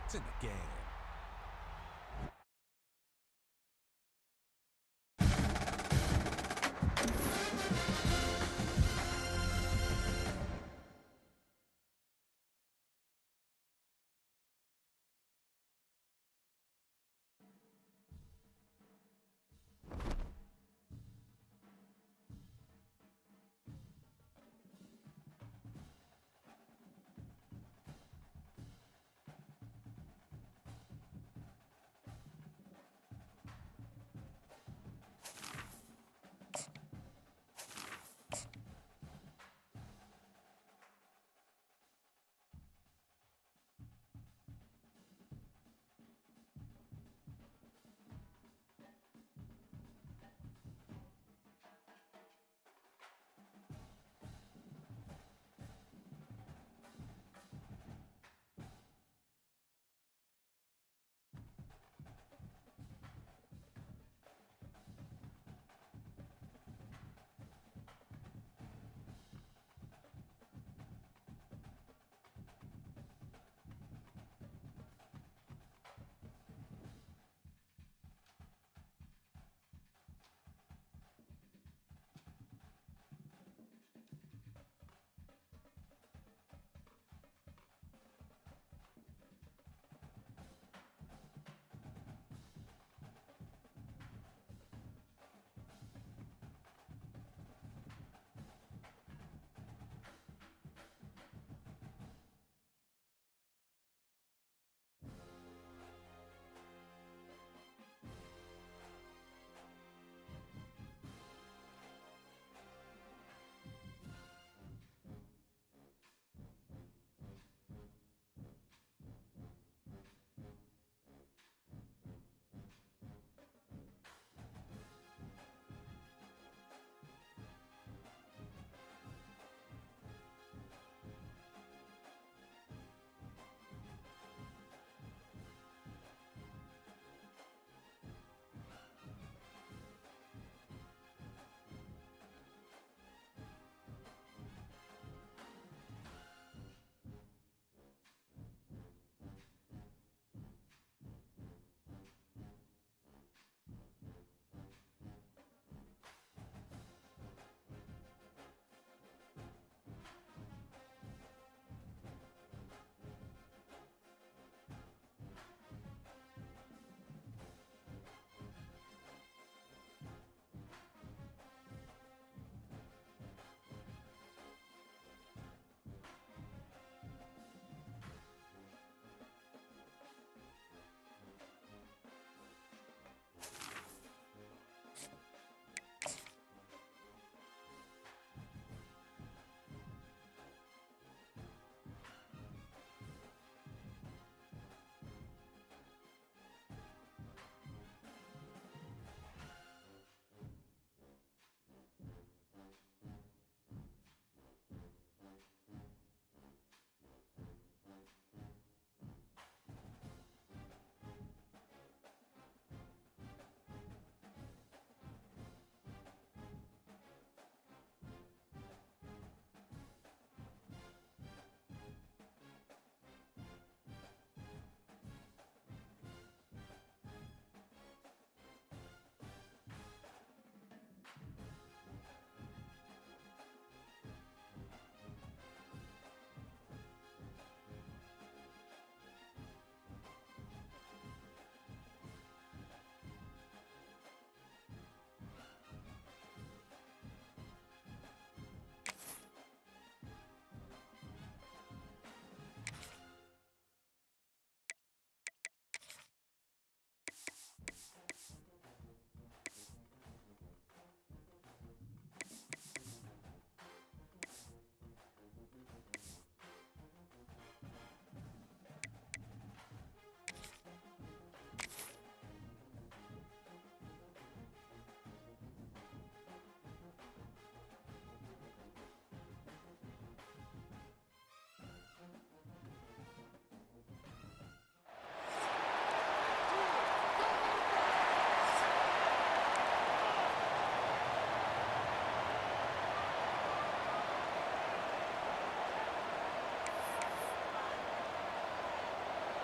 It's in the game.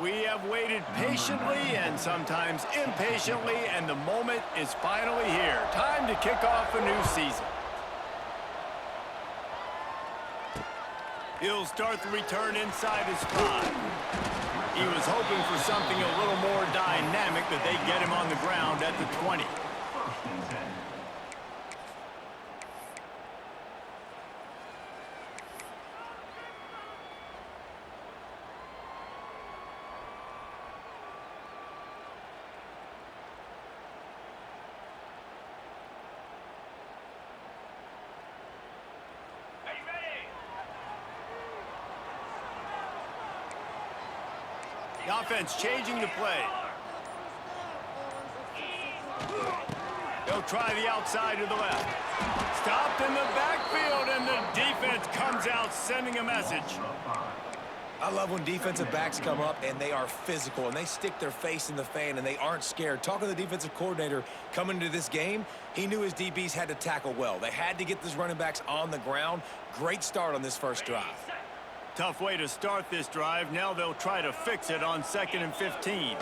We have waited patiently and sometimes impatiently, and the moment is finally here. Time to kick off a new season. He'll start the return inside his 5. He was hoping for something a little more dynamic, but they get him on the ground at the 20. The offense changing the play. They'll try the outside to the left. Stopped in the backfield, and the defense comes out sending a message. I love when defensive backs come up and they are physical and they stick their face in the fan and they aren't scared. Talking to the defensive coordinator coming into this game, he knew his DBs had to tackle well. They had to get these running backs on the ground. Great start on this first drive. Tough way to start this drive. Now they'll try to fix it on 2nd and 15.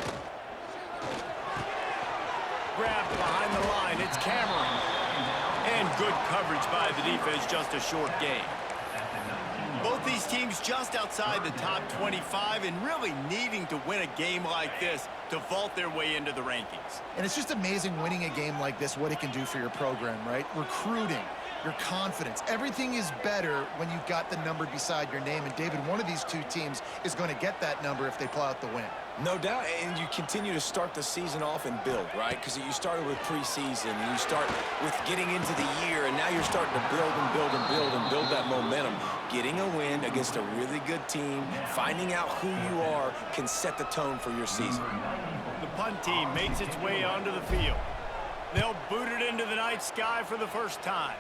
Grabbed behind the line. It's Cameron. And good coverage by the defense. Just a short gain. Both these teams just outside the top 25 and really needing to win a game like this to vault their way into the rankings. And it's just amazing winning a game like this, what it can do for your program, right? Recruiting, your confidence. Everything is better when you've got the number beside your name. And, David, one of these two teams is going to get that number if they pull out the win. No doubt, and you continue to start the season off and build, right? Because you started with preseason, and you start with getting into the year, and now you're starting to build and build and build and build that momentum. Getting a win against a really good team, finding out who you are, can set the tone for your season. The punt team makes its way onto the field. They'll boot it into the night sky for the first time.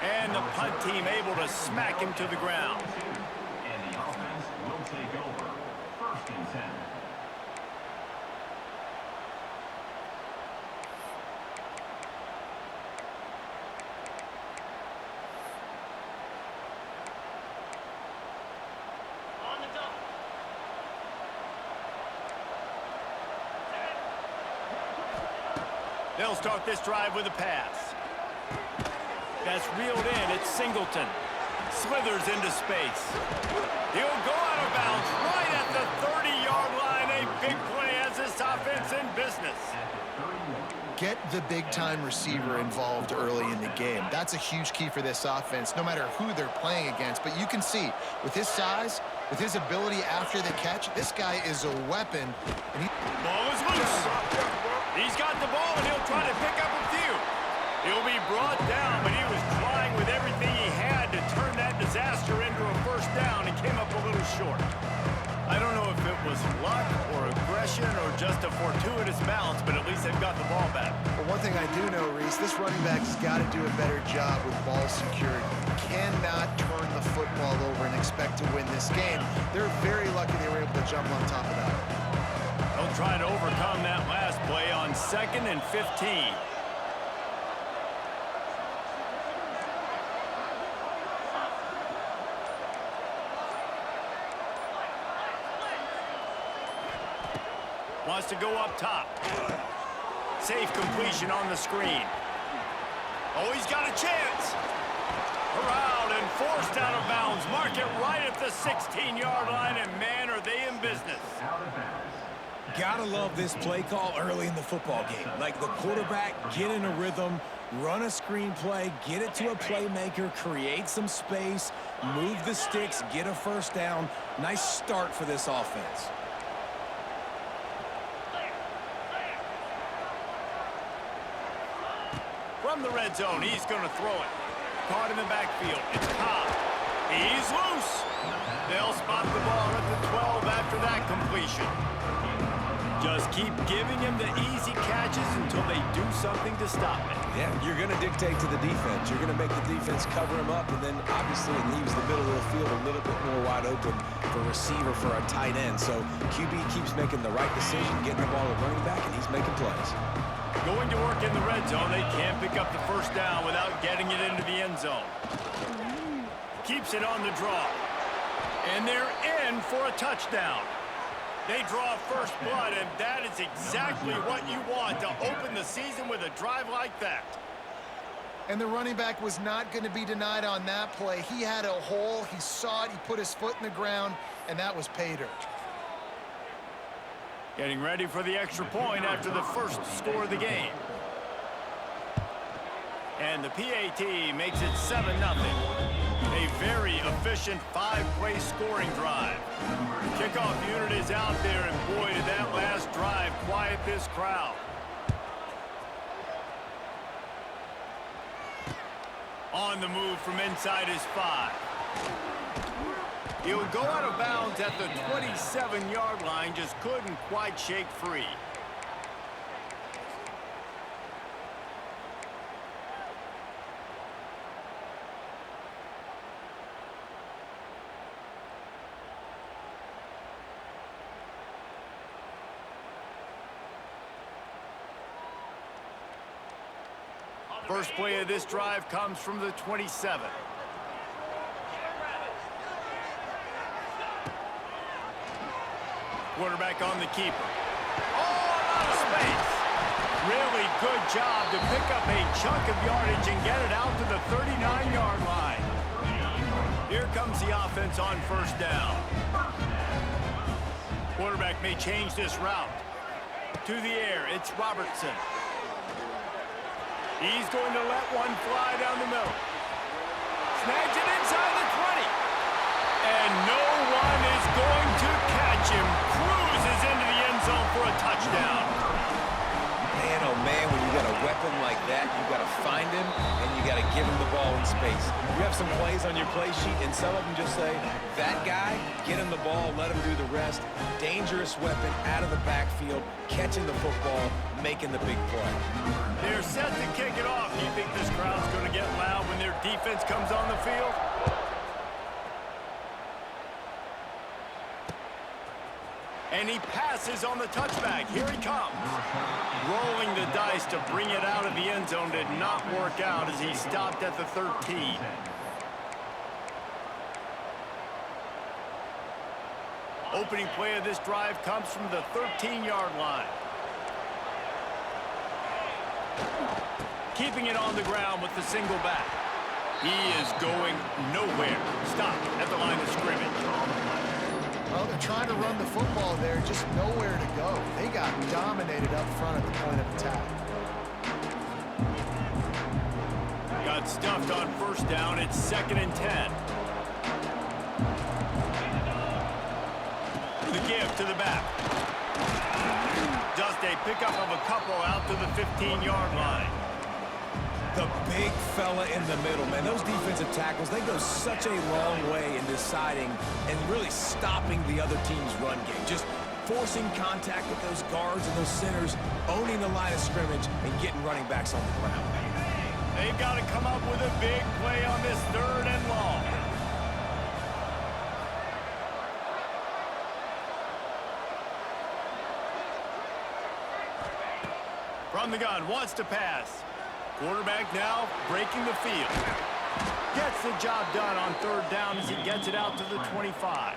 And the punt team able to smack him to the ground. And the offense will take over. 1st and 10. On the double. They'll start this drive with a pass. That's reeled in. It's Singleton. Slithers into space. He'll go out of bounds right at the 30-yard line. A big play as this offense in business. Get the big-time receiver involved early in the game. That's a huge key for this offense, no matter who they're playing against. But you can see, with his size, with his ability after the catch, this guy is a weapon. And Ball is loose. He's got the ball, and he'll try to pick up a few. He'll be brought down, but he was trying with everything he had to turn that disaster into a first down and came up a little short. I don't know if it was luck or aggression or just a fortuitous bounce, but at least they've got the ball back. But one thing I do know, Reese, this running back has got to do a better job with ball security. Cannot turn the football over and expect to win this game. They're very lucky they were able to jump on top of that. They'll try to overcome that last play on 2nd and 15. Wants to go up top. Safe completion on the screen. Oh, he's got a chance. Corralled and forced out of bounds. Mark it right at the 16-yard line, and man, are they in business. Gotta love this play call early in the football game. Like the quarterback, get in a rhythm, run a screen play, get it to a playmaker, create some space, move the sticks, get a first down. Nice start for this offense. From the red zone, he's going to throw it. Caught in the backfield. It's Cobb. He's loose. They'll spot the ball at the 12 after that completion. Just keep giving him the easy catches until they do something to stop it. Yeah, you're going to dictate to the defense. You're going to make the defense cover him up, and then obviously it leaves the middle of the field a little bit more wide open for receiver for a tight end. So QB keeps making the right decision, getting the ball to running back, and he's making plays. Going to work in the red zone, they can't pick up the first down without getting it into the end zone. keeps it on the draw. And they're in for a touchdown. They draw first blood, and that is exactly what you want to open the season with a drive like that. And the running back was not going to be denied on that play. He had a hole, he saw it, he put his foot in the ground, and that was pay dirt. Getting ready for the extra point after the first score of the game. And the PAT makes it 7-0. A very efficient 5-play scoring drive. The kickoff unit is out there, and boy, did that last drive quiet this crowd. On the move from inside his 5. He'll go out of bounds at the 27-yard line, just couldn't quite shake free. First play of this drive comes from the 27. Quarterback on the keeper. Oh, out of space. Really good job to pick up a chunk of yardage and get it out to the 39-yard line. Here comes the offense on first down. Quarterback may change this route. To the air, it's Robertson. He's going to let one fly down the middle. Snags it inside the 20. And no one is going to catch him. Cruises into the end zone for a touchdown. Man, oh man, when you got a weapon like that, you got to find him and you got to give him the ball in space. You have some plays on your play sheet, and some of them just say, that guy, get him the ball, let him do the rest. Dangerous weapon out of the backfield, catching the football, making the big play. They're set to kick it off. Do you think this crowd's going to get loud when their defense comes on the field? And he passes on the touchback. Here he comes. Rolling the dice to bring it out of the end zone did not work out as he stopped at the 13. Opening play of this drive comes from the 13-yard line. Keeping it on the ground with the single back. He is going nowhere. Stop at the line of scrimmage. Well, they're trying to run the football there, just nowhere to go. They got dominated up front at the point of attack. Got stuffed on first down. It's 2nd and 10. The give to the back. Just a pickup of a couple out to the 15-yard line. The big fella in the middle, man. Those defensive tackles, they go such a long way in deciding and really stopping the other team's run game. Just forcing contact with those guards and those centers, owning the line of scrimmage, and getting running backs on the ground. They've got to come up with a big play on this 3rd and long. From the gun, wants to pass. Quarterback now breaking the field. Gets the job done on 3rd down as he gets it out to the 25.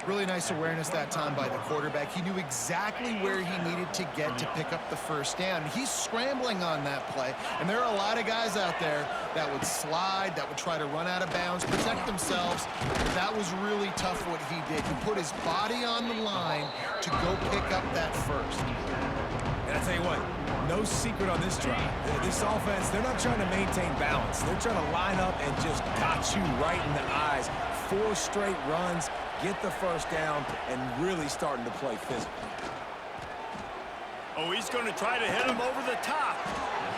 Really nice awareness that time by the quarterback. He knew exactly where he needed to get to pick up the first down. He's scrambling on that play, and there are a lot of guys out there that would slide, that would try to run out of bounds, protect themselves. That was really tough what he did. He put his body on the line to go pick up that first. And I tell you what, no secret on this drive. This offense, they're not trying to maintain balance. They're trying to line up and just got you right in the eyes. 4 straight runs, get the first down, and really starting to play physical. Oh, he's going to try to hit him over the top.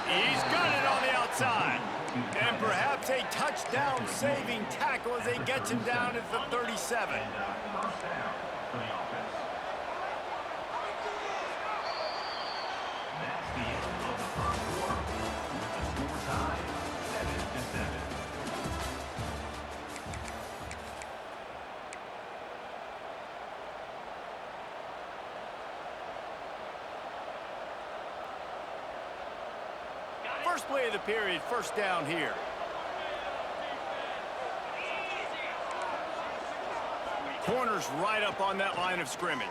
He's got it on the outside. And perhaps a touchdown-saving tackle as he gets him down at the 37. First play of the period, first down here. Corner's right up on that line of scrimmage.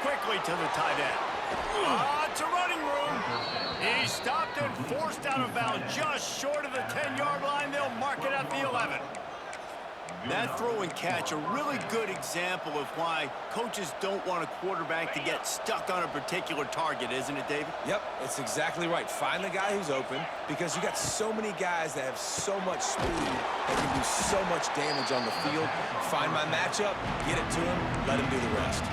Quickly to the tight end. It's a running room. He's stopped and forced out of bounds just short of the 10-yard line. They'll mark it at the 11. That throw and catch, a really good example of why coaches don't want a quarterback to get stuck on a particular target, isn't it, David? Yep, it's exactly right. Find the guy who's open, because you got so many guys that have so much speed that can do so much damage on the field. Find my matchup, get it to him, let him do the rest.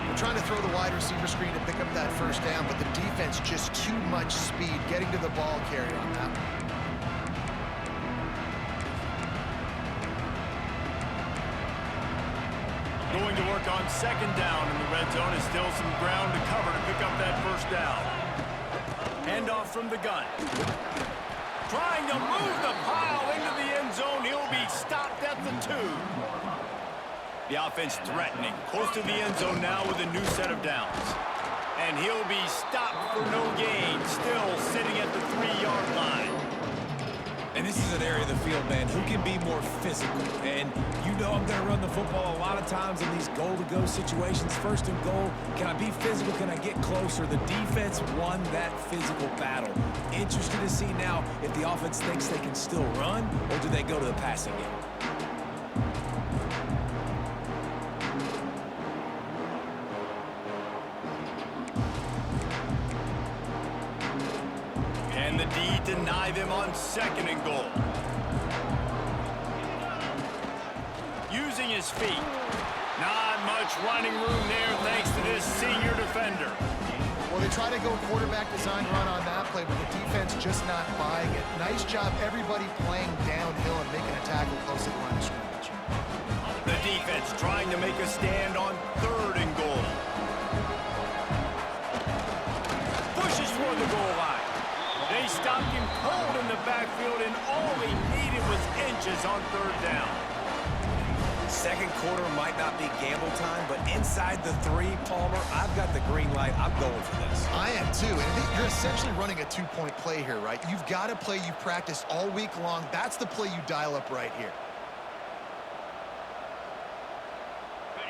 We're trying to throw the wide receiver screen to pick up that first down, but the defense just too much speed getting to the ball carrier on that one. Going to work on second down in the red zone. Is still some ground to cover to pick up that first down. Handoff from the gun. Trying to move the pile into the end zone. He'll be stopped at the 2. The offense threatening. Close to the end zone now with a new set of downs. And he'll be stopped for no gain. Still sitting at the 3-yard line. And this is an area of the field, man, who can be more physical. And you know I'm going to run the football a lot of times in these goal-to-go situations. First and goal, can I be physical? Can I get closer? The defense won that physical battle. Interested to see now if the offense thinks they can still run, or do they go to the passing game? And the D deny them on second and goal. Using his feet. Not much running room there thanks to this senior defender. Well, they try to go quarterback design run on that play, but the defense just not buying it. Nice job everybody playing downhill and making a tackle close to the line of scrimmage. The defense trying to make a stand on third and goal. Pushes for the goal line. They stopped him cold in the backfield, and all he needed was inches on third down. Second quarter might not be gamble time, but inside the 3, Palmer, I've got the green light. I'm going for this. I am too, and you're essentially running a 2-point play here, right? You've got a play you've practiced all week long. That's the play you dial up right here.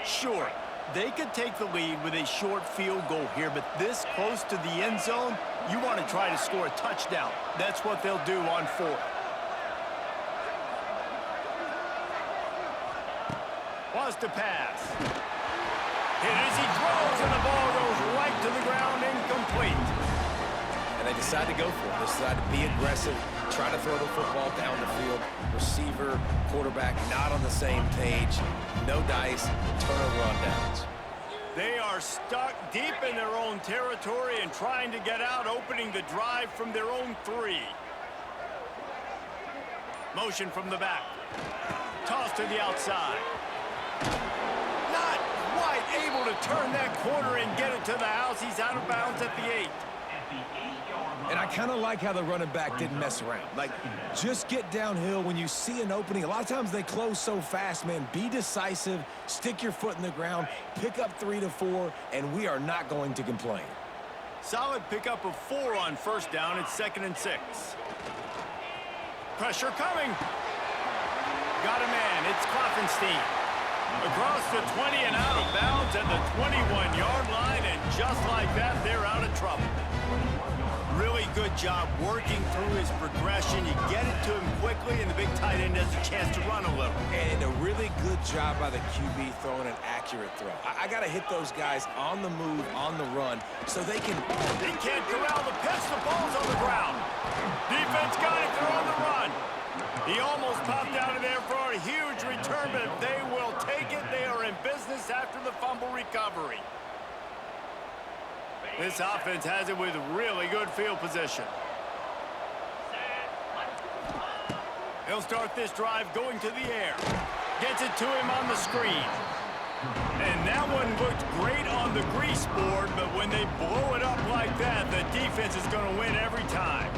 Sure, they could take the lead with a short field goal here, but this close to the end zone, you want to try to score a touchdown. That's what they'll do on 4th. Wants to pass. Hit as he throws, and the ball goes right to the ground, incomplete. And they decide to go for it. They decide to be aggressive, try to throw the football down the field. Receiver, quarterback, not on the same page. No dice, turnover on downs. They are stuck deep in their own territory and trying to get out, opening the drive from their own 3. Motion from the back. Toss to the outside. Not quite able to turn that corner and get it to the house. He's out of bounds at the 8. And I kind of like how the running back didn't mess around. Like, just get downhill when you see an opening. A lot of times they close so fast, man. Be decisive, stick your foot in the ground, pick up 3 to 4, and we are not going to complain. Solid pickup of 4 on first down. It's 2nd and 6. Pressure coming. Got a man. It's Klopfenstein. Across the 20 and out of bounds at the 21-yard line, and just like that, they're out of trouble. Really good job working through his progression. You get it to him quickly, and the big tight end has a chance to run a little. And a really good job by the QB throwing an accurate throw. I got to hit those guys on the move, on the run, so they can... He can't corral the pitch. The ball's on the ground. Defense got it. They're on the run. He almost popped out of there for a huge return, but they will take it. They are in business after the fumble recovery. This offense has it with really good field position. He'll start this drive going to the air. Gets it to him on the screen. And that one looked great on the grease board, but when they blow it up like that, the defense is going to win every time.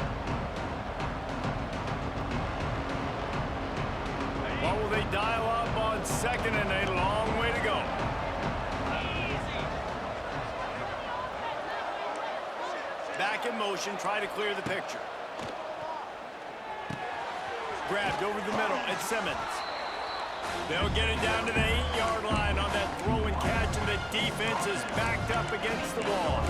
What will they dial up on 2nd and a long way to go? Back in motion, try to clear the picture. Grabbed over the middle, it's Simmons. They'll get it down to the 8-yard line on that throw and catch, and the defense is backed up against the wall.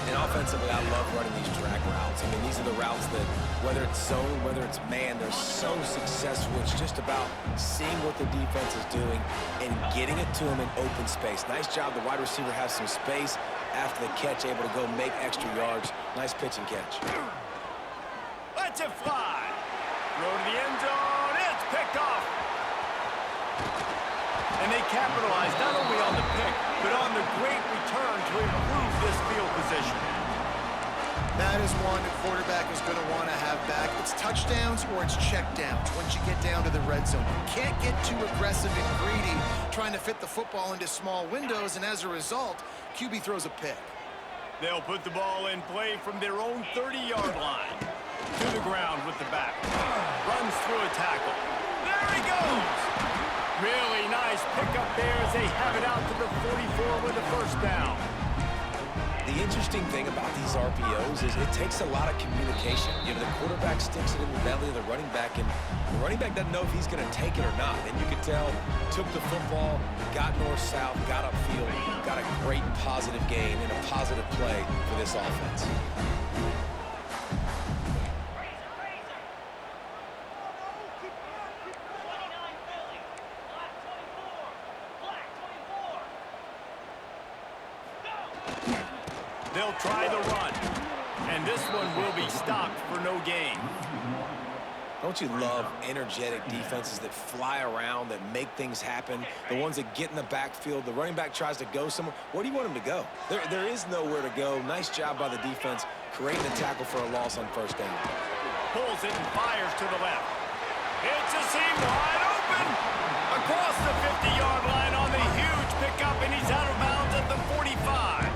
And offensively, I love running these drag routes. I mean, these are the routes that, whether it's zone, whether it's man, they're so successful. It's just about seeing what the defense is doing and getting it to them in open space. Nice job. The wide receiver has some space after the catch, able to go make extra yards. Nice pitch and catch. Let's it fly. Throw to the end zone. It's picked off. And they capitalize not only on the pick, but on the great return to improve this field position. That is one the quarterback is going to want to have back. It's touchdowns or it's checkdowns once you get down to the red zone. You can't get too aggressive and greedy trying to fit the football into small windows, and as a result, QB throws a pick. They'll put the ball in play from their own 30-yard line. To the ground with the back. Runs through a tackle. There he goes! Really nice pickup there as they have it out to the 44 with a first down. The interesting thing about these RPOs is it takes a lot of communication. You know, the quarterback sticks it in the belly of the running back, and the running back doesn't know if he's going to take it or not. And you could tell, took the football, got north-south, got upfield, got a great positive gain and a positive play for this offense. They'll try the run, and this one will be stopped for no gain. Don't you love energetic defenses that fly around, that make things happen, the ones that get in the backfield? The running back tries to go somewhere. Where do you want him to go? There is nowhere to go. Nice job by the defense, creating a tackle for a loss on first down. Pulls it and fires to the left. It's a seam wide open across the 50-yard line on the huge pickup, and he's out of bounds at the 45.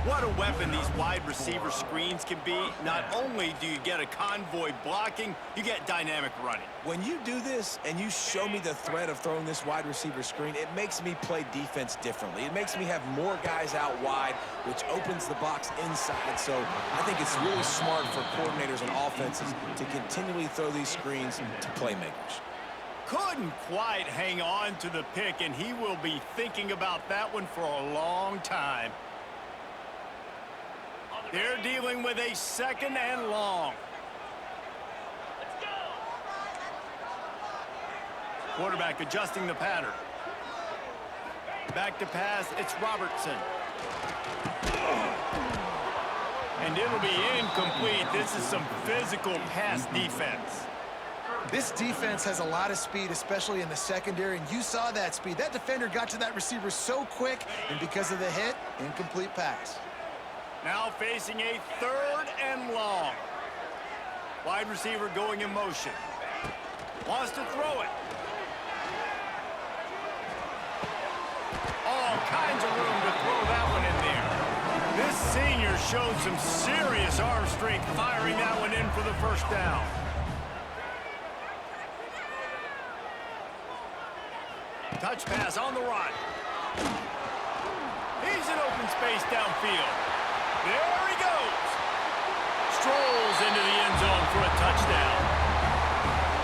What a weapon these wide receiver screens can be. Not only do you get a convoy blocking, you get dynamic running. When you do this and you show me the threat of throwing this wide receiver screen, it makes me play defense differently. It makes me have more guys out wide, which opens the box inside. So I think it's really smart for coordinators and offenses to continually throw these screens to playmakers. Couldn't quite hang on to the pick, and he will be thinking about that one for a long time. They're dealing with a second and long. Quarterback adjusting the pattern. Back to pass, it's Robertson. And it'll be incomplete. This is some physical pass defense. This defense has a lot of speed, especially in the secondary, and you saw that speed. That defender got to that receiver so quick, and because of the hit, incomplete pass. Now facing a third and long. Wide receiver going in motion. Wants to throw it. All kinds of room to throw that one in there. This senior showed some serious arm strength firing that one in for the first down. Touch pass on the run. He's in open space downfield. There he goes. Strolls into the end zone for a touchdown.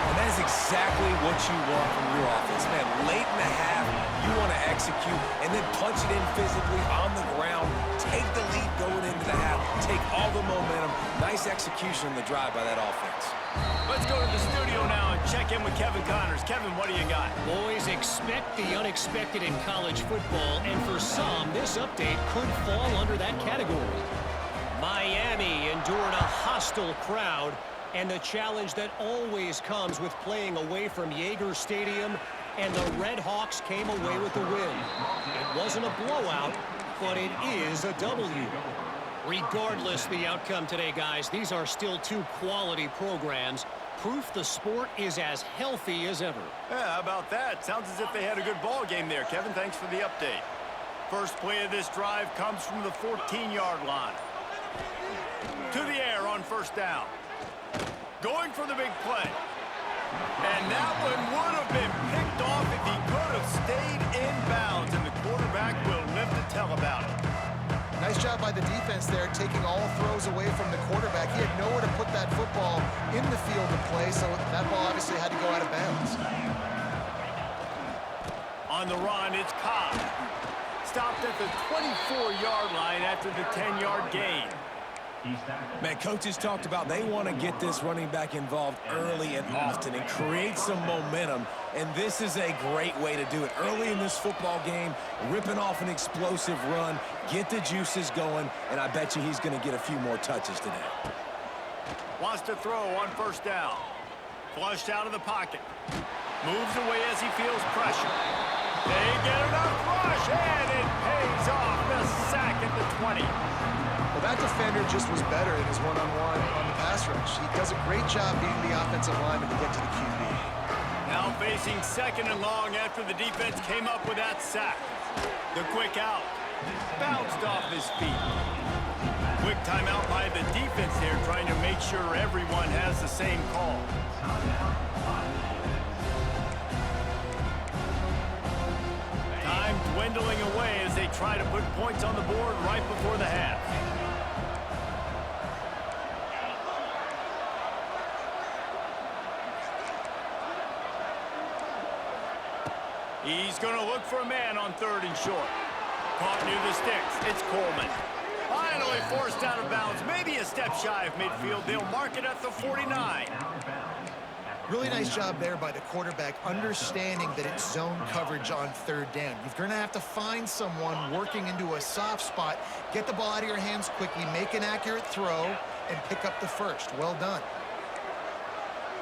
And that is exactly what you want from your offense, man. Late in the half, you want to execute and then punch it in physically on the ground. Take the lead going into the half. Take all the momentum. Nice execution on the drive by that offense. Let's go to the studio now and check in with Kevin Connors. Kevin, what do you got? Boys, expect the unexpected in college football, and for some, this update could fall under that category. Miami endured a hostile crowd, and the challenge that always comes with playing away from Yager Stadium, and the Red Hawks came away with the win. It wasn't a blowout, but it is a W. Regardless the outcome today, guys, these are still two quality programs. Proof the sport is as healthy as ever. Yeah, how about that? Sounds as if they had a good ball game there. Kevin, thanks for the update. First play of this drive comes from the 14-yard line. To the air on first down. Going for the big play. And that one would have been picked off if he could have stayed in bounds, and the quarterback will live to tell about it. Nice job by the defense there, taking all throws away from the quarterback. He had nowhere to put that football in the field to play, so that ball obviously had to go out of bounds. On the run, it's Cobb. Stopped at the 24-yard line after the 10-yard gain. Man, coaches talked about they want to get this running back involved early and often and create some momentum, and this is a great way to do it. Early in this football game, ripping off an explosive run, get the juices going, and I bet you he's going to get a few more touches today. Wants to throw on first down. Flushed out of the pocket. Moves away as he feels pressure. They get enough rush, and it pays off. The sack at the 20. Well, that defender just was better in his one-on-one on the pass rush. He does a great job beating the offensive lineman to get to the QB. Now facing second and long after the defense came up with that sack. The quick out. Bounced off his feet. Quick timeout by the defense there, trying to make sure everyone has the same call. Time dwindling away as they try to put points on the board right before the half. He's going to look for a man on third and short. Caught near the sticks. It's Coleman. Finally forced out of bounds. Maybe a step shy of midfield. They'll mark it at the 49. Really nice job there by the quarterback, understanding that it's zone coverage on third down. You're going to have to find someone working into a soft spot, get the ball out of your hands quickly, make an accurate throw, and pick up the first. Well done.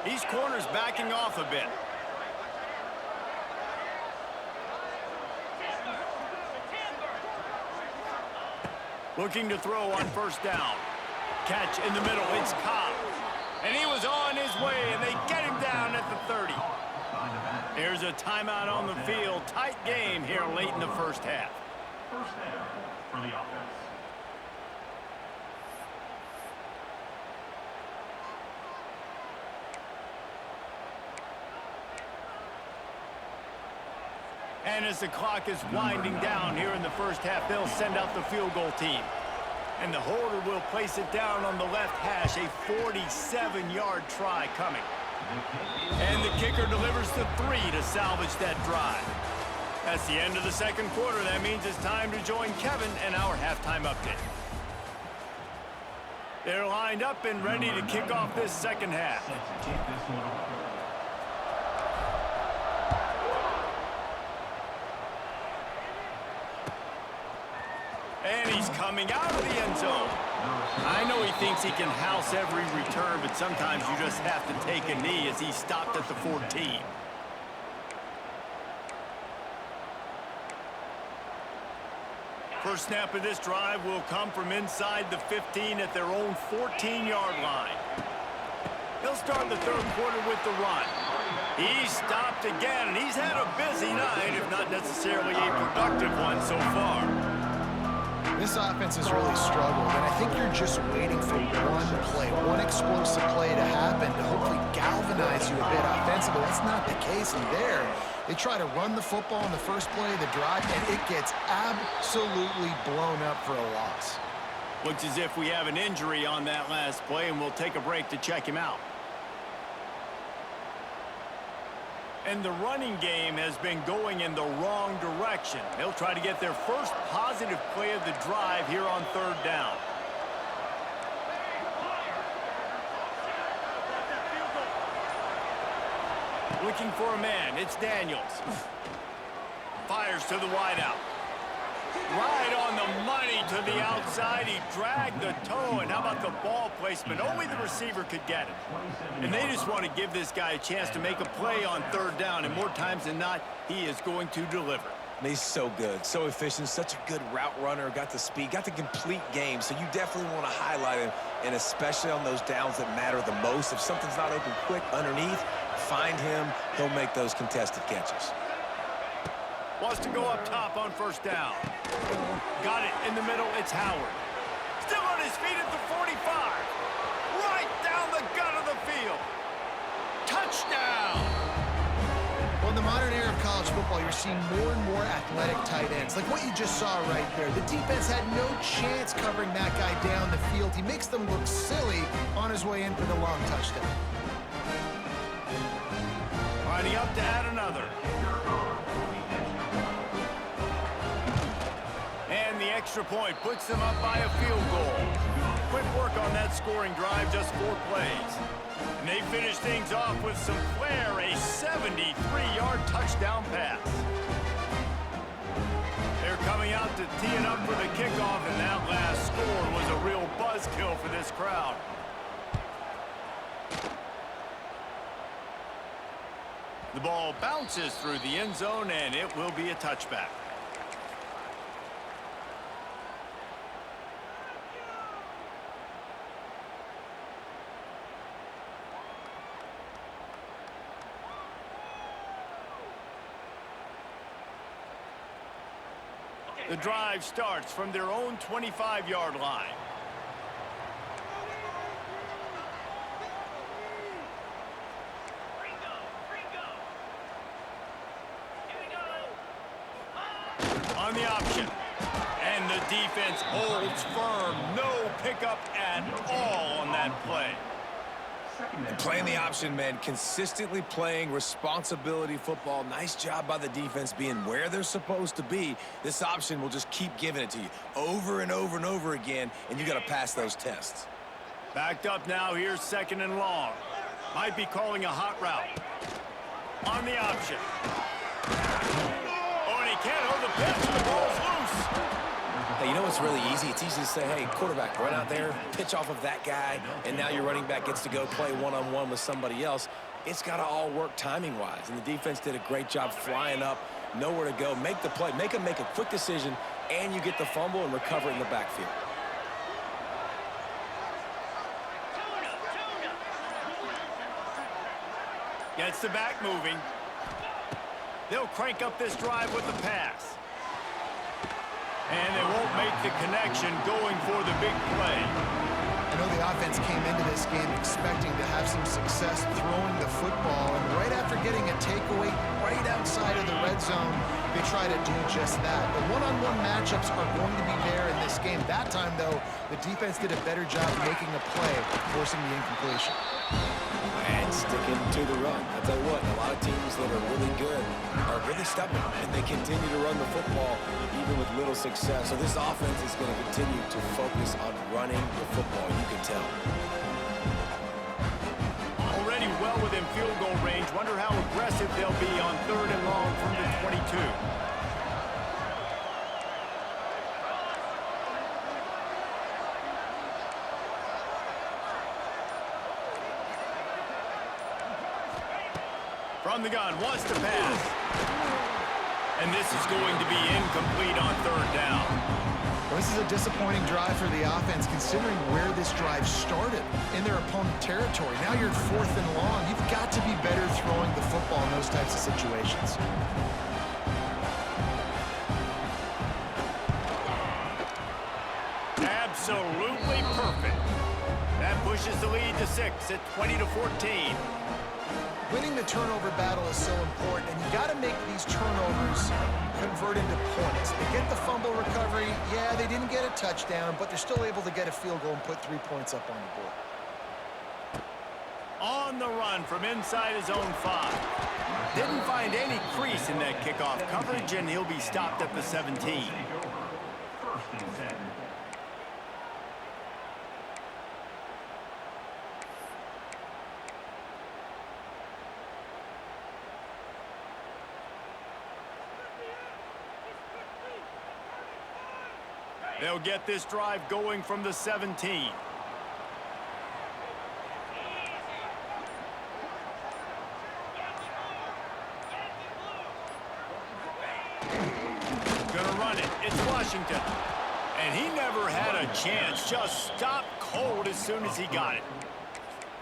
These corners backing off a bit. Looking to throw on first down. Catch in the middle. It's Cobb. And he was on his way, and they get him down at the 30. There's a timeout on the field. Tight game here late in the first half. First down for the offense. And as the clock is winding down here in the first half, they'll send out the field goal team. And the holder will place it down on the left hash, a 47-yard try coming. And the kicker delivers the 3 to salvage that drive. That's the end of the second quarter. That means it's time to join Kevin and our halftime update. They're lined up and ready to kick off this second half. And he's coming out of the end zone. I know he thinks he can house every return, but sometimes you just have to take a knee as he stopped at the 14. First snap of this drive will come from inside the 15 at their own 14-yard line. They'll start the third quarter with the run. He's stopped again, and he's had a busy night, if not necessarily a productive one so far. This offense has really struggled, and I think you're just waiting for one play, one explosive play to happen to hopefully galvanize you a bit offensively. That's not the case in there. They try to run the football in the first play of the drive, and it gets absolutely blown up for a loss. Looks as if we have an injury on that last play, and we'll take a break to check him out. And the running game has been going in the wrong direction. They'll try to get their first positive play of the drive here on third down. Looking for a man. It's Daniels. Fires to the wideout. Right on the money to the outside. He dragged the toe, and how about the ball placement? Only the receiver could get it. And they just want to give this guy a chance to make a play on third down, and more times than not, he is going to deliver. He's so good, so efficient, such a good route runner, got the speed, got the complete game, so you definitely want to highlight him, and especially on those downs that matter the most. If something's not open quick underneath, find him, he'll make those contested catches. Wants to go up top on first down. Got it in the middle, it's Howard. Still on his feet at the 45. Right down the gut of the field. Touchdown! Well, in the modern era of college football, you're seeing more and more athletic tight ends, like what you just saw right there. The defense had no chance covering that guy down the field. He makes them look silly on his way in for the long touchdown. Lining up to add another. extra point puts them up by a field goal. Quick work on that scoring drive, just 4 plays. And they finish things off with some flair, a 73-yard touchdown pass. They're coming out to tee it up for the kickoff, and that last score was a real buzzkill for this crowd. The ball bounces through the end zone, and it will be a touchback. The drive starts from their own 25-yard line. On the option. And the defense holds firm. No pickup at all on that play. And playing the option, man, consistently playing responsibility football. Nice job by the defense being where they're supposed to be. This option will just keep giving it to you over and over and over again, and you got to pass those tests. Backed up now, here's 2nd and long. Might be calling a hot route. On the option. Oh, and he can't hold the pitch, and the ball's loose. Hey, you know what's really easy? It's easy to say, hey, quarterback, run out there, pitch off of that guy, and now your running back gets to go play one-on-one with somebody else. It's got to all work timing-wise, and the defense did a great job flying up, nowhere to go, make the play, make a quick decision, and you get the fumble and recover it in the backfield. Gets the back moving. They'll crank up this drive with the pass. And they won't make the connection going for the big play. I know the offense came into this game expecting to have some success throwing the football, and right after getting a takeaway right outside of the red zone, they try to do just that. The one-on-one matchups are going to be there in this game. That time, though, the defense did a better job making a play, forcing the incompletion. And sticking to the run. I'll tell you what, a lot of teams that are really good are really stubborn, and they continue to run the football even with little success. So this offense is going to continue to focus on running the football, you can tell. Already well within field goal range. Wonder how aggressive they'll be on 3rd and long from the 22. From the gun, wants to pass. And this is going to be incomplete on 3rd down. Well, this is a disappointing drive for the offense, considering where this drive started, in their opponent territory. Now you're 4th and long. You've got to be better throwing the football in those types of situations. Absolutely perfect. That pushes the lead to 6 at 20-14. Winning the turnover battle is so important, and you got to make these turnovers convert into points. They get the fumble recovery. Yeah, they didn't get a touchdown, but they're still able to get a field goal and put 3 points up on the board. On the run from inside his own 5. Didn't find any crease in that kickoff coverage, and he'll be stopped at the 17. 1st and 10. They'll get this drive going from the 17. Gonna run it. It's Washington. And he never had a chance. Just stopped cold as soon as he got it.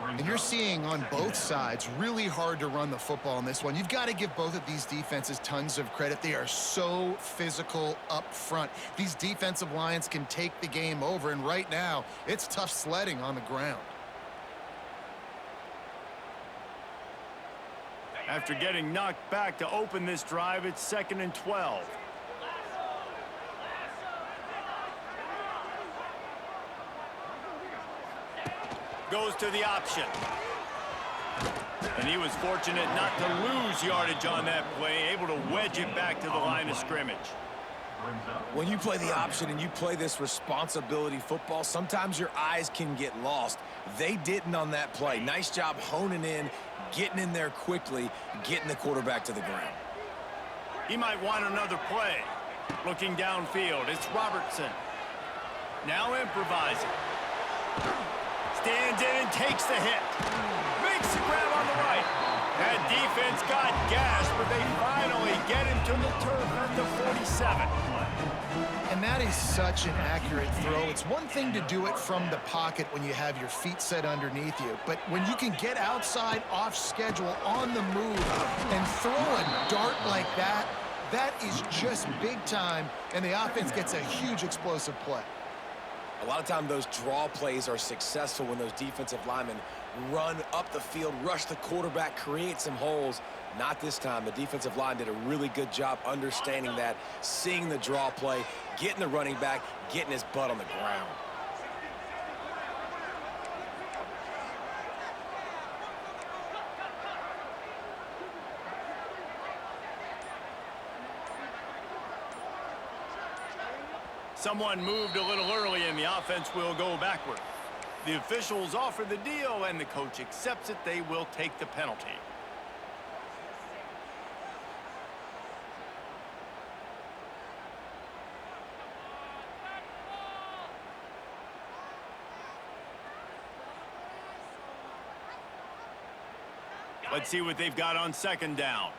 And you're seeing on both sides really hard to run the football in this one. You've got to give both of these defenses tons of credit. They are so physical up front. These defensive lines can take the game over, and right now it's tough sledding on the ground. After getting knocked back to open this drive, it's 2nd and 12. Goes to the option. And he was fortunate not to lose yardage on that play, able to wedge it back to the line of scrimmage. When you play the option and you play this responsibility football, sometimes your eyes can get lost. They didn't on that play. Nice job honing in, getting in there quickly, getting the quarterback to the ground. He might want another play. Looking downfield, it's Robertson. Now improvising. Stands in and takes the hit. Makes the grab on the right. That defense got gashed, but they finally get him to the turf at the 47. And that is such an accurate throw. It's one thing to do it from the pocket when you have your feet set underneath you, but when you can get outside, off schedule, on the move, and throw a dart like that, that is just big time, and the offense gets a huge explosive play. A lot of times those draw plays are successful when those defensive linemen run up the field, rush the quarterback, create some holes. Not this time. The defensive line did a really good job understanding that, seeing the draw play, getting the running back, getting his butt on the ground. Someone moved a little early and the offense will go backward. The officials offer the deal and the coach accepts it. They will take the penalty. Let's see what they've got on second down.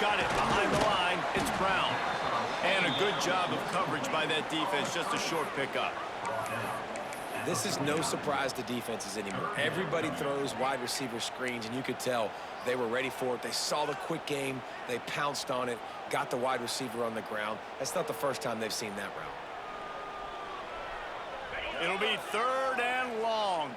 Got it behind the line. It's Brown. And a good job of coverage by that defense. Just a short pickup. This is no surprise to defenses anymore. Everybody throws wide receiver screens, and you could tell they were ready for it. They saw the quick game. They pounced on it, got the wide receiver on the ground. That's not the first time they've seen that route. It'll be third and long.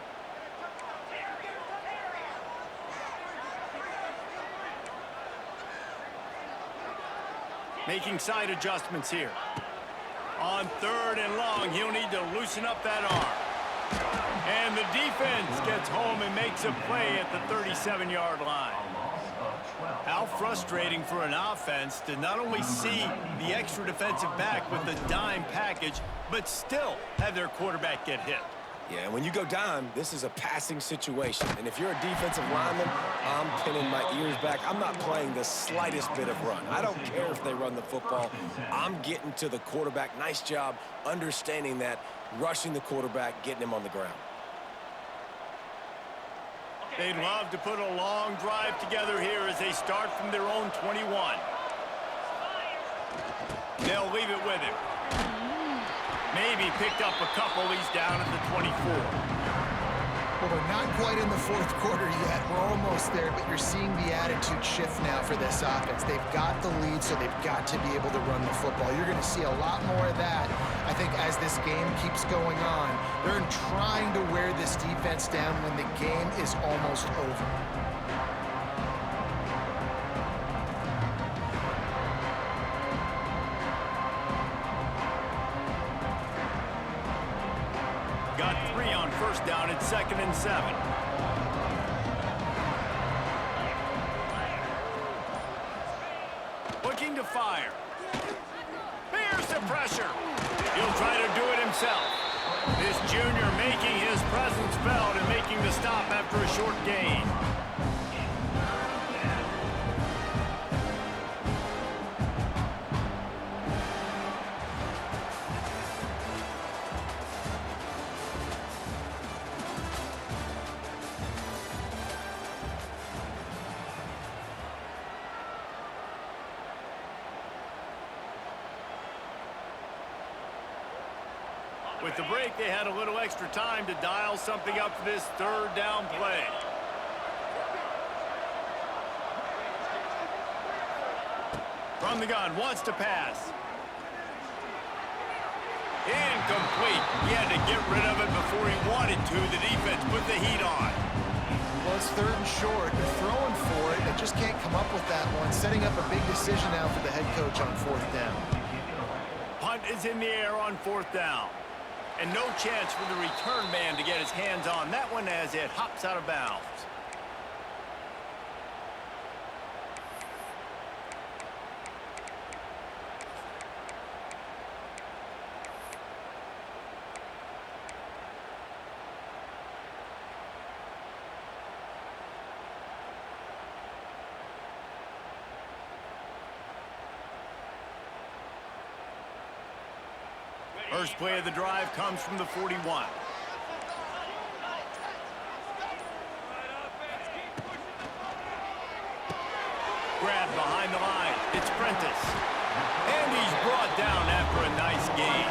Making side adjustments here. On third and long, he'll need to loosen up that arm. And the defense gets home and makes a play at the 37-yard line. How frustrating for an offense to not only see the extra defensive back with the dime package, but still have their quarterback get hit. Yeah, and when you go dime, this is a passing situation. And if you're a defensive lineman, I'm pinning my ears back. I'm not playing the slightest bit of run. I don't care if they run the football. I'm getting to the quarterback. Nice job understanding that, rushing the quarterback, getting him on the ground. They'd love to put a long drive together here as they start from their own 21. They'll leave it with him. Maybe picked up a couple. He's down at the 24. Well, we're not quite in the fourth quarter yet. We're almost there, but you're seeing the attitude shift now for this offense. They've got the lead, so they've got to be able to run the football. You're going to see a lot more of that, I think, as this game keeps going on. They're trying to wear this defense down when the game is almost over. Got 3 on first down at 2nd and 7. Looking to fire. Bears the pressure. He'll try to do it himself. This junior making his presence felt and making the stop after a short gain. With the break, they had a little extra time to dial something up for this third down play. From the gun, wants to pass. Incomplete. He had to get rid of it before he wanted to. The defense put the heat on. Well, it's third and short. They're throwing for it. They just can't come up with that one. Setting up a big decision now for the head coach on fourth down. Punt is in the air on fourth down. And no chance for the return man to get his hands on that one as it hops out of bounds. First play of the drive comes from the 41. Grab behind the line. It's Prentice. And he's brought down after a nice gain.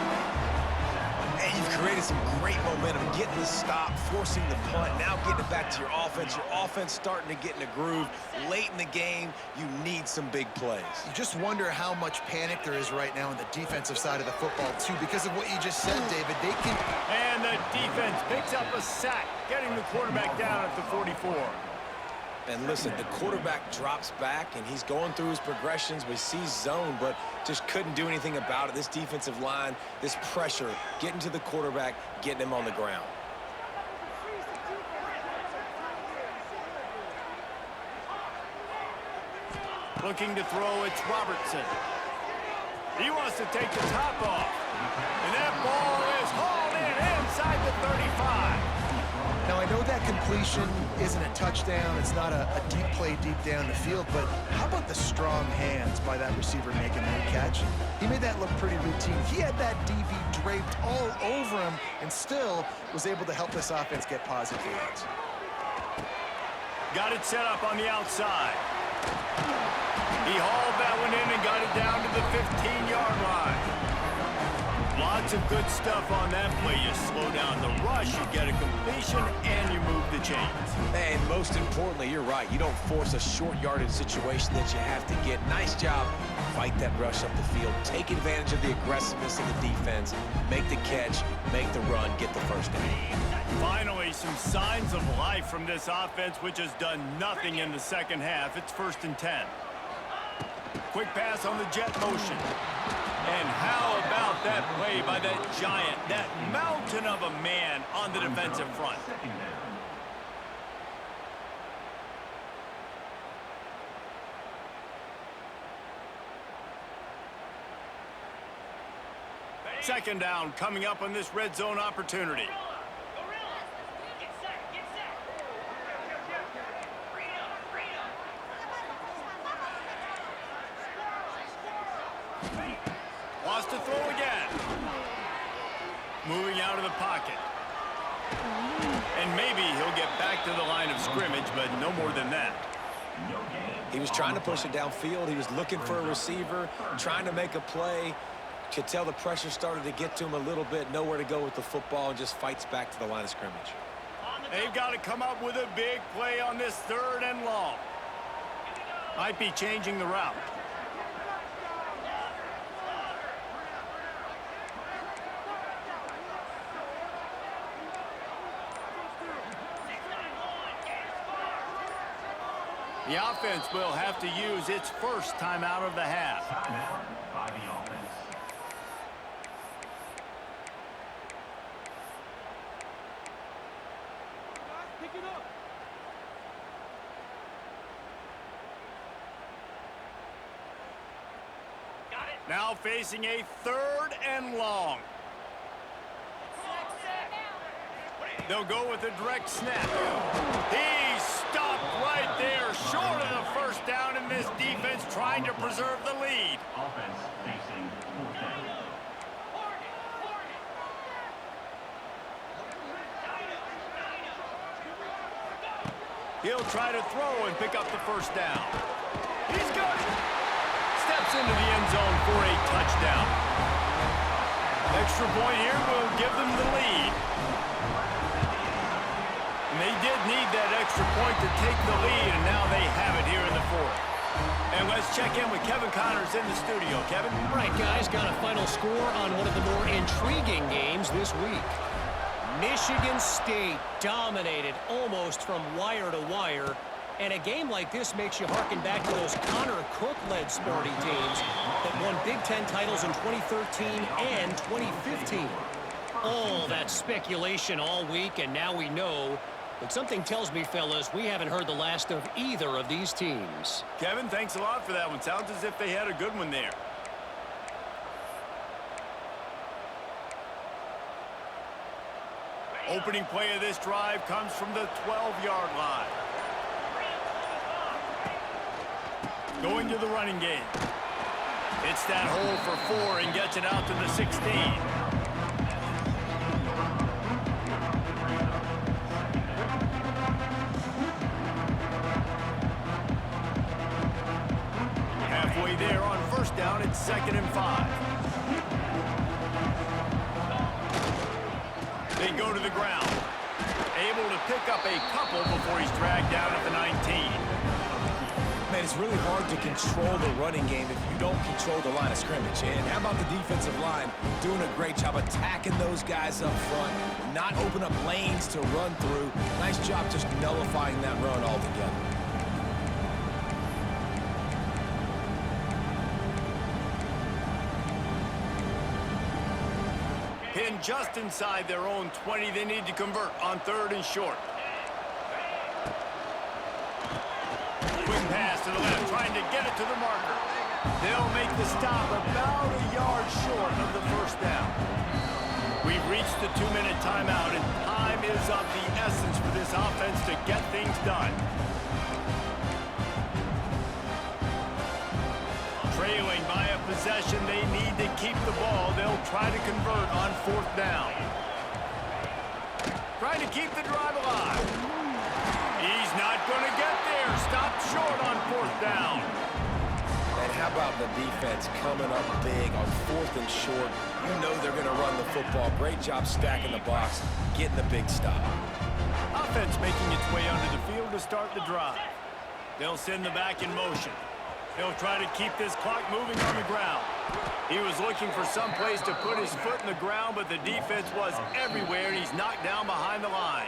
And you've created some great momentum, getting the stop, forcing the punt, now getting it back to your offense. Your offense starting to get in a groove. Late in the game, you need some big plays. You just wonder how much panic there is right now on the defensive side of the football, too, because of what you just said, David. They can... And the defense picks up a sack, getting the quarterback down at the 44. And listen, the quarterback drops back, and he's going through his progressions. We see zone, but just couldn't do anything about it. This defensive line, this pressure, getting to the quarterback, getting him on the ground. Looking to throw, it's Robertson. He wants to take the top off. And that ball is hauled in inside the 35. Now, I know that completion isn't a touchdown. It's not a deep play deep down the field, but how about the strong hands by that receiver making that catch? He made that look pretty routine. He had that DB draped all over him and still was able to help this offense get positive yards. Got it set up on the outside. He hauled that one in and got it down to the 15-yard line. Lots of good stuff on that play. You slow down the rush, you get a completion, and you move the chains. And most importantly, you're right. You don't force a short yardage situation that you have to get. Nice job. Fight that rush up the field. Take advantage of the aggressiveness of the defense. Make the catch, make the run, get the first down. Finally, some signs of life from this offense, which has done nothing in the second half. It's 1st and 10. Quick pass on the jet motion. And how about that play by that giant, that mountain of a man on the defensive front? Second down coming up on this red zone opportunity. Wants to throw again. Moving out of the pocket. And maybe he'll get back to the line of scrimmage, but no more than that. He was trying to push it downfield. He was looking for a receiver, trying to make a play. Could tell the pressure started to get to him a little bit. Nowhere to go with the football, and just fights back to the line of scrimmage. They've got to come up with a big play on this 3rd and long. Might be changing the route. The offense will have to use its first time out of the half. Timeout by the offense. Pick it up. Now facing a 3rd and long. They'll go with a direct snap. He's stopped right there, short of the first down, and this defense trying to preserve the lead. Offense facing 4th down. He'll try to throw and pick up the first down. He's got it. Steps into the end zone for a touchdown. Extra point here will give them the lead. And they did need that extra point to take the lead, and now they have it here in the 4th. And let's check in with Kevin Connors in the studio. Kevin? All right, guys, got a final score on one of the more intriguing games this week. Michigan State dominated almost from wire to wire. And a game like this makes you harken back to those Connor Cook-led Sparty teams that won Big Ten titles in 2013 and 2015. All that speculation all week, and now we know. But something tells me, fellas, we haven't heard the last of either of these teams. Kevin, thanks a lot for that one. Sounds as if they had a good one there. Opening play of this drive comes from the 12-yard line. Going to the running game. It's that hole for 4 and gets it out to the 16. down at 2nd and 5. They go to the ground. Able to pick up a couple before he's dragged down at the 19. Man, it's really hard to control the running game if you don't control the line of scrimmage. And how about the defensive line doing a great job attacking those guys up front, not open up lanes to run through. Nice job just nullifying that run altogether. Pinned just inside their own 20. They need to convert on 3rd and short. Quick pass to the left, trying to get it to the marker. They'll make the stop about a yard short of the 1st down. We've reached the 2-minute timeout, and time is of the essence for this offense to get things done. Trailing by a possession, they need to keep the ball. They'll try to convert on 4th down. Trying to keep the drive alive. He's not going to get there. Stopped short on 4th down. And how about the defense coming up big on 4th and short? You know they're going to run the football. Great job stacking the box, getting the big stop. Offense making its way onto the field to start the drive. They'll send the back in motion. They'll try to keep this clock moving on the ground. He was looking for some place to put his foot in the ground, but the defense was everywhere, and he's knocked down behind the line.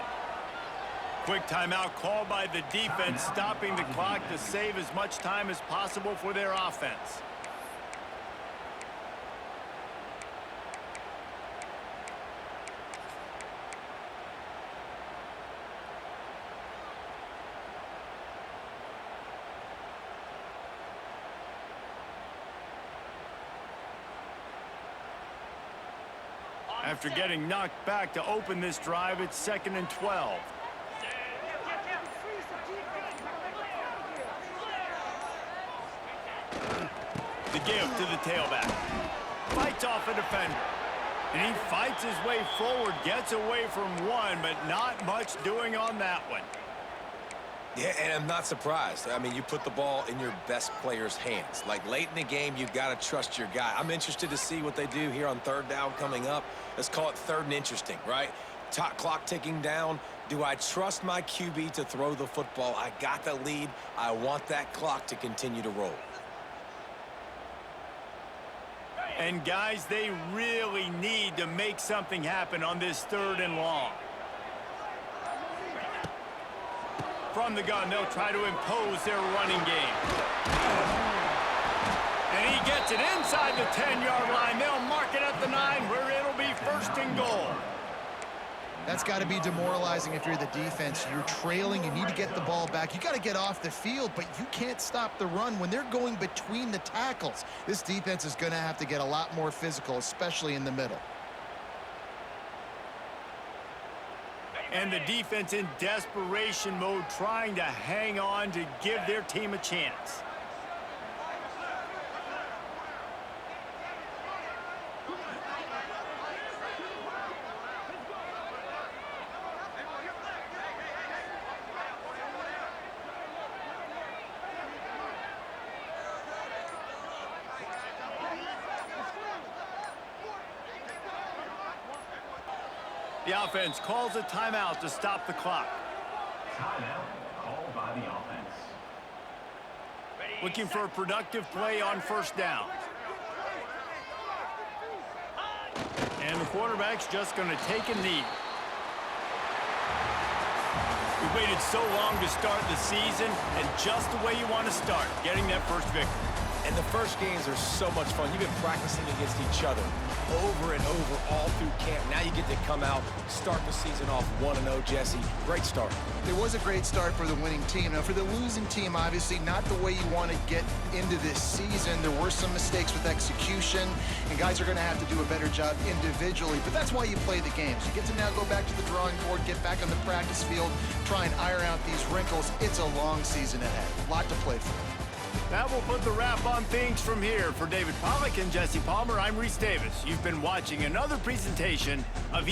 Quick timeout called by the defense, stopping the clock to save as much time as possible for their offense. After getting knocked back to open this drive, it's 2nd and 12. The give to the tailback. Fights off a defender. And he fights his way forward, gets away from one, but not much doing on that one. Yeah, and I'm not surprised. I mean, you put the ball in your best player's hands. Like, late in the game, you've got to trust your guy. I'm interested to see what they do here on 3rd down coming up. Let's call it 3rd and interesting, right? Top clock ticking down. Do I trust my QB to throw the football? I got the lead. I want that clock to continue to roll. And, guys, they really need to make something happen on this 3rd and long. From the gun, they'll try to impose their running game. And he gets it inside the 10-yard line. They'll mark it at the 9, where it'll be 1st and goal. That's got to be demoralizing if you're the defense. You're trailing. You need to get the ball back. You got to get off the field, but you can't stop the run when they're going between the tackles. This defense is going to have to get a lot more physical, especially in the middle. And the defense in desperation mode, trying to hang on to give their team a chance. The offense calls a timeout to stop the clock. Timeout called by the offense. Looking for a productive play on 1st down. And the quarterback's just going to take a knee. We waited so long to start the season, and just the way you want to start, getting that first victory. And the first games are so much fun. You've been practicing against each other over and over all through camp. Now you get to come out, start the season off 1-0, Jesse. Great start. It was a great start for the winning team. Now, for the losing team, obviously not the way you want to get into this season. There were some mistakes with execution, and guys are going to have to do a better job individually. But that's why you play the games. You get to now go back to the drawing board, get back on the practice field, try and iron out these wrinkles. It's a long season ahead. A lot to play for. That will put the wrap on things from here. For David Pollack and Jesse Palmer, I'm Reese Davis. You've been watching another presentation of